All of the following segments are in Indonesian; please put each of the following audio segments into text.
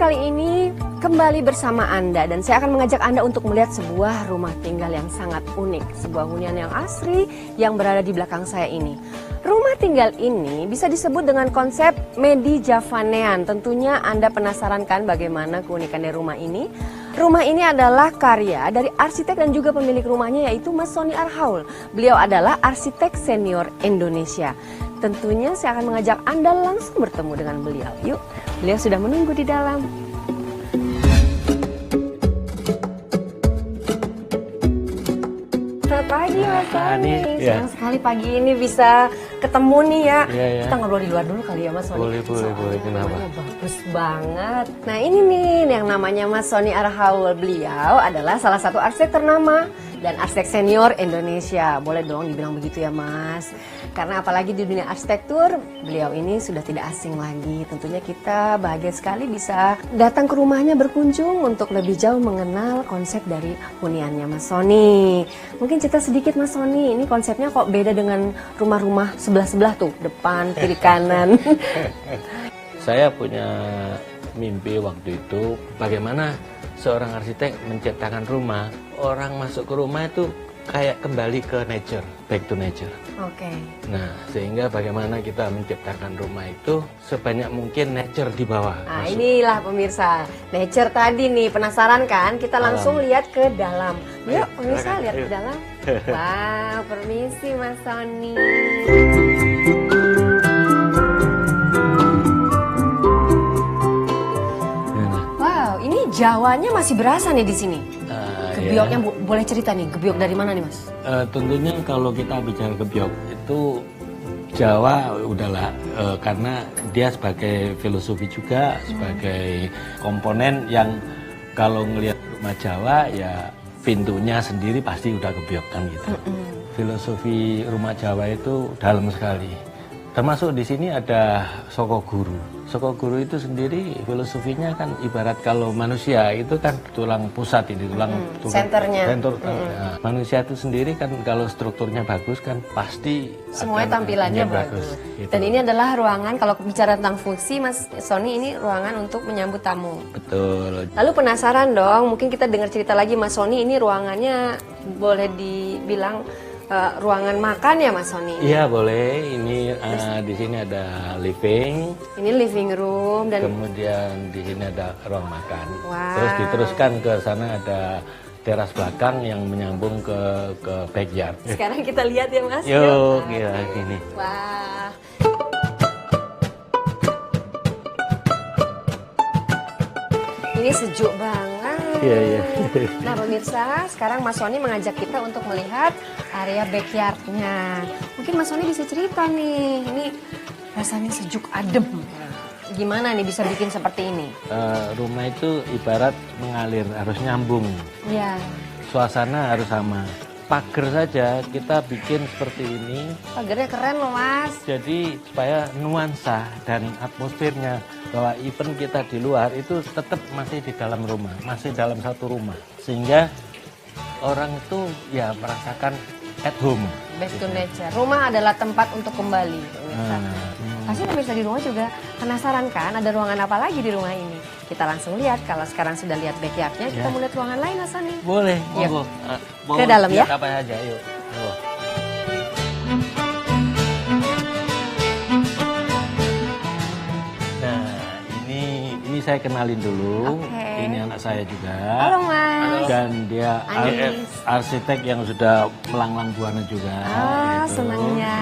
kali ini kembali bersama Anda dan saya akan mengajak Anda untuk melihat sebuah rumah tinggal yang sangat unik, sebuah hunian yang asri yang berada di belakang saya ini. Rumah tinggal ini bisa disebut dengan konsep Medi-Javanean. Tentunya Anda penasaran kan bagaimana keunikan dari rumah ini? Rumah ini adalah karya dari arsitek dan juga pemilik rumahnya yaitu Mas Sony Arhaul. Beliau adalah arsitek senior Indonesia. Tentunya saya akan mengajak Anda langsung bertemu dengan beliau. Yuk, beliau sudah menunggu di dalam. Selamat pagi Mas Sony. Senang sekali pagi ini bisa ketemu nih ya. Kita ngobrol di luar dulu kali ya Mas Sony. Boleh. Kenapa? Bagus banget. Nah ini nih yang namanya Mas Sony Arhaul. Beliau adalah salah satu arsitek ternama dan arsitek senior Indonesia. Boleh dong dibilang begitu ya Mas. Karena apalagi di dunia arsitektur, beliau ini sudah tidak asing lagi. Tentunya kita bahagia sekali bisa datang ke rumahnya berkunjung untuk lebih jauh mengenal konsep dari huniannya Mas Sony. Mungkin cerita sedikit Mas Sony, ini konsepnya kok beda dengan rumah-rumah sebelah-sebelah tuh, depan, kiri, kanan. Saya punya mimpi waktu itu, bagaimana seorang arsitek menciptakan rumah, orang masuk ke rumah itu kayak kembali ke nature, back to nature. Oke. Nah, sehingga bagaimana kita menciptakan rumah itu sebanyak mungkin nature di bawah. Nah, inilah pemirsa, nature tadi nih, penasaran kan? Kita langsung lihat ke dalam. Yuk, pemirsa lihat ke dalam. Wow, permisi Mas Sony. Wow, ini Jawanya masih berasa nih di sini. Gebyoknya boleh cerita nih, gebyok dari mana nih Mas? Tentunya kalau kita bicara gebyok itu Jawa udahlah, karena dia sebagai filosofi juga, sebagai komponen yang kalau ngelihat rumah Jawa ya pintunya sendiri pasti udah gebyok kan gitu. Filosofi rumah Jawa itu dalam sekali. Termasuk di sini ada Soko Guru. Soko Guru itu sendiri filosofinya kan ibarat kalau manusia itu kan tulang pusat ini, tulang senternya. Nah, manusia itu sendiri kan kalau strukturnya bagus kan pasti semuanya tampilannya bagus. Gitu. Dan ini adalah ruangan, kalau bicara tentang fungsi Mas Sony, ini ruangan untuk menyambut tamu. Betul. Lalu penasaran dong, mungkin kita dengar cerita lagi Mas Sony, ini ruangannya boleh dibilang ruangan makan ya Mas Sony? Iya boleh. Ini di sini ada living. Ini living room dan kemudian di sini ada ruang makan. Wow. Terus diteruskan ke sana ada teras belakang yang menyambung ke backyard. Sekarang kita lihat ya Mas. Yuk, ya gini. Wah. Ini sejuk banget. Iya. Nah pemirsa, sekarang Mas Sony mengajak kita untuk melihat area backyardnya. Mungkin Mas Sony bisa cerita nih, ini rasanya sejuk adem. Gimana nih bisa bikin seperti ini? Rumah itu ibarat mengalir, harus nyambung. Iya. Suasana harus sama. Pagar saja kita bikin seperti ini. Pagarnya keren loh Mas. Jadi supaya nuansa dan atmosfernya bahwa event kita di luar itu tetap masih di dalam rumah, masih dalam satu rumah. Sehingga orang itu ya merasakan at home. Back to nature. Rumah adalah tempat untuk kembali. Pasti pemirsa di rumah juga penasaran kan ada ruangan apa lagi di rumah ini. Kita langsung lihat, kalau sekarang sudah lihat backyardnya, kita mau lihat ruangan lain Mas Sony. Boleh, yuk. Mau ke dalam ya? Apa aja, yuk. Nah, ini saya kenalin dulu. Okay. Ini anak saya juga. Halo Mas. Dan dia arsitek yang sudah melanglang buana juga. Gitu. Senangnya.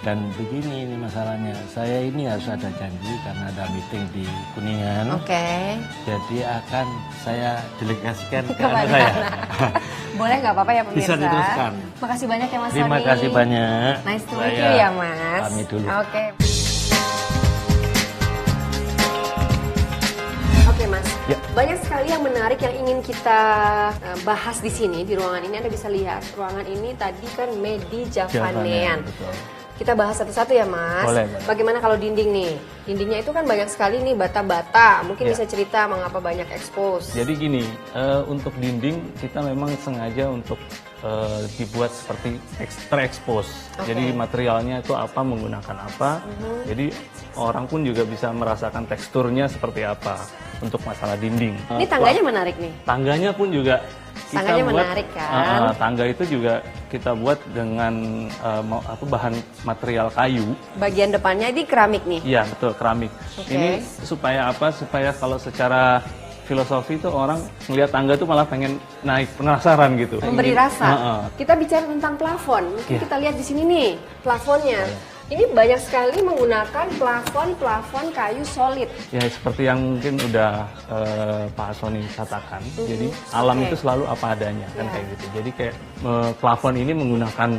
Dan begini ini masalahnya, saya ini harus ada janji karena ada meeting di Kuningan. Oke. Jadi akan saya delegasikan ke anak saya. Boleh nggak apa-apa ya pemirsa? Bisa diteruskan. Makasih banyak ya Mas Sony. Terima kasih banyak. Nice to meet you ya Mas. Pamit dulu. Oke. Oke Mas, ya. Banyak sekali yang menarik yang ingin kita bahas di sini, di ruangan ini. Anda bisa lihat, ruangan ini tadi kan Medi-Javanean. Kita bahas satu-satu ya Mas. Boleh. Bagaimana kalau dinding nih? Dindingnya itu kan banyak sekali nih bata-bata. Mungkin bisa cerita mengapa banyak expose. Jadi gini, untuk dinding kita memang sengaja untuk dibuat seperti terekspos. Jadi materialnya itu apa, menggunakan apa. Jadi orang pun juga bisa merasakan teksturnya seperti apa. untuk masalah dinding. Ini tangganya menarik nih. Tangganya pun juga kita Tangganya buat, menarik kan? Tangga itu juga kita buat dengan bahan material kayu. Bagian depannya ini keramik nih. Iya betul, keramik. Oke. Ini supaya apa? Supaya kalau secara filosofi itu orang melihat tangga itu malah pengen naik, penasaran gitu. Memberi Ingin- rasa. Kita bicara tentang plafon. Mungkin Iya. kita lihat di sini nih plafonnya. Ini banyak sekali menggunakan plafon kayu solid. Ya seperti yang mungkin udah Pak Sony katakan. Jadi alam Oke. itu selalu apa adanya kan Ya. kayak gitu. Jadi kayak plafon ini menggunakan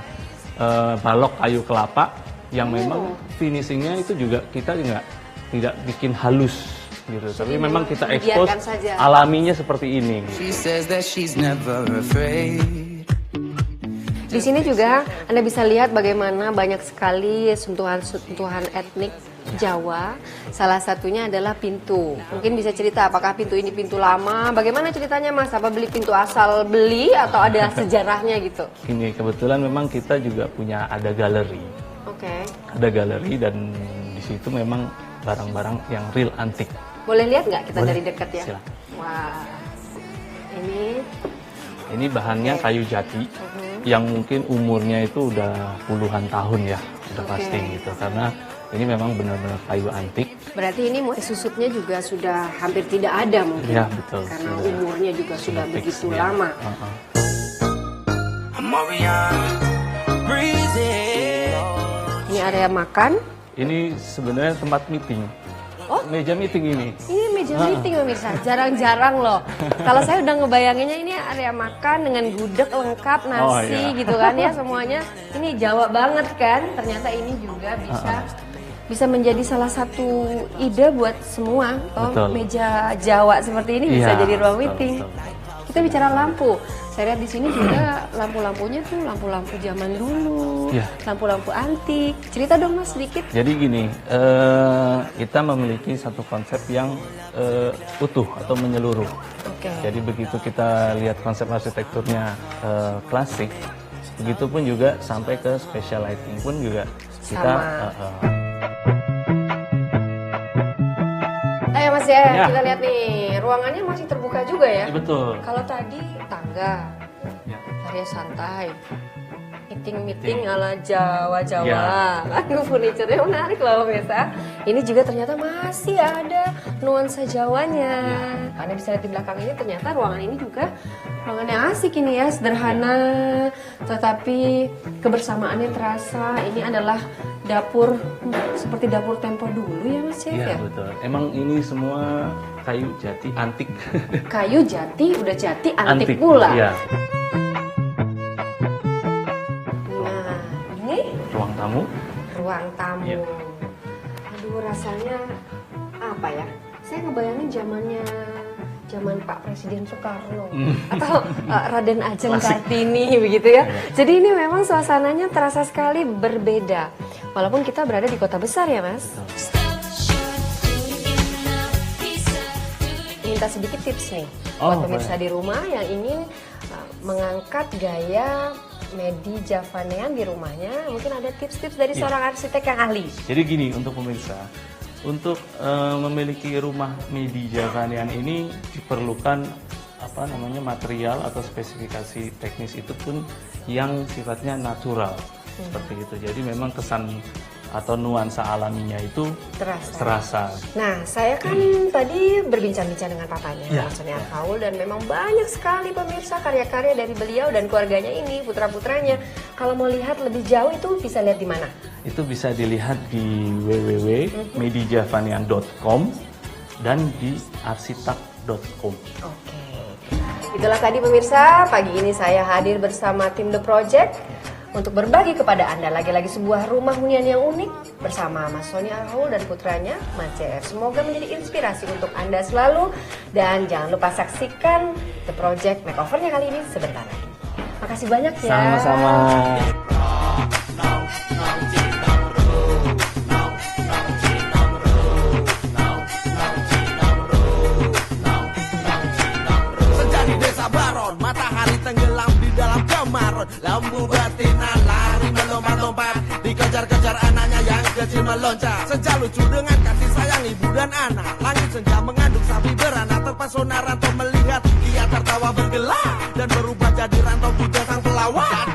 balok kayu kelapa yang memang finishingnya itu juga kita tidak bikin halus gitu. Tapi memang kita expose dibiarkan saja. alaminya seperti ini. Gitu. She says that she's never afraid. Di sini juga Anda bisa lihat bagaimana banyak sekali sentuhan etnik Jawa. Salah satunya adalah pintu. Mungkin bisa cerita apakah pintu ini pintu lama? Bagaimana ceritanya Mas? Apa beli pintu asal beli atau ada sejarahnya gitu? Ini kebetulan memang kita juga punya ada galeri. Oke. Ada galeri dan di situ memang barang-barang yang real antik. Boleh lihat nggak kita Boleh. dari dekat ya? Silakan. Wah. Ini Bahannya kayu jati yang mungkin umurnya itu udah puluhan tahun ya, udah Oke. pasti gitu. Karena ini memang benar-benar kayu antik. berarti ini mulai susutnya juga sudah hampir tidak ada mungkin. Ya, betul. Karena Sudah. umurnya juga sudah Fix, begitu ya. lama. I'm Orion, breezy. Ini area makan. Ini sebenarnya tempat meeting. Oh. Meja meeting ini. Ini meja meeting pemirsa, jarang-jarang loh. Kalau saya udah ngebayanginnya ini area makan dengan gudeg lengkap, nasi Oh, iya. gitu kan ya semuanya. Ini Jawa banget kan. Ternyata ini juga bisa menjadi salah satu ide buat semua. Oh, Betul. meja Jawa seperti ini bisa Iya, jadi ruang betul, meeting. betul. Kita bicara lampu. Saya lihat di sini juga lampu-lampunya tuh lampu-lampu zaman dulu, Iya. lampu-lampu antik. Cerita dong Mas sedikit. Jadi gini, kita memiliki satu konsep yang utuh atau menyeluruh. Oke. Jadi begitu kita lihat konsep arsitekturnya klasik, begitu pun juga sampai ke special lighting pun juga kita Sama. Ayo Mas ya, Ya. kita lihat nih, ruangannya masih terbuka juga ya. betul. Kalau tadi tangga, Ya. area santai, meeting ala Jawa-Jawa. Ya. Aduh, furniturnya menarik loh pemirsa. Ini juga ternyata masih ada nuansa Jawanya. Anda bisa lihat di belakang ini ternyata ruangan ini juga ruangan yang asik ini ya, sederhana, tetapi kebersamaannya terasa. Ini adalah dapur seperti dapur tempo dulu ya Mas Chef Iya ya. betul. Emang ini semua kayu jati antik. Kayu jati, udah jati, antik pula. Iya. Nah, ini Ruang tamu. ruang tamu. Iya. Aduh, rasanya apa ya? Saya ngebayangin zaman Pak Presiden Soekarno atau Raden Ajeng Kartini begitu ya. Jadi ini memang suasananya terasa sekali berbeda. Walaupun kita berada di kota besar ya, Mas. Minta sedikit tips nih buat Oh, pemirsa di rumah yang ingin mengangkat gaya Medi Javanean di rumahnya. Mungkin ada tips-tips dari seorang arsitek yang ahli. Jadi gini untuk pemirsa, untuk memiliki rumah Medi Javanean ini diperlukan material atau spesifikasi teknis itu pun yang sifatnya natural seperti itu. Jadi memang kesan atau nuansa alaminya itu terasa. Nah, saya kan tadi berbincang-bincang dengan papanya, Ya, Mas Sony Arhaul, dan memang banyak sekali pemirsa karya-karya dari beliau dan keluarganya ini, putra-putranya. Kalau mau lihat lebih jauh itu bisa lihat di mana? Itu bisa dilihat di www.medijavanean.com dan di arsitak.com. Oke. Itulah tadi pemirsa, pagi ini saya hadir bersama tim The Project untuk berbagi kepada Anda lagi-lagi sebuah rumah hunian yang unik bersama Mas Sony Arhaul dan putranya, Mas CF. Semoga menjadi inspirasi untuk Anda selalu dan jangan lupa saksikan The Project makeovernya kali ini sebentar lagi. Makasih banyak ya. Sama-sama. Senja di desa Baron, matahari tenggelam di dalam kemaron. Lampu betina lari melompat-lompat, dikejar-kejar mengejar anaknya yang kecil meloncat. Senja lucu dengan kasih sayang ibu dan anak. Langit senja mengandung sapi beranak. Terpesona rantau melihat dia tertawa bergelak dan berubah jadi rantau buta sang pelawak.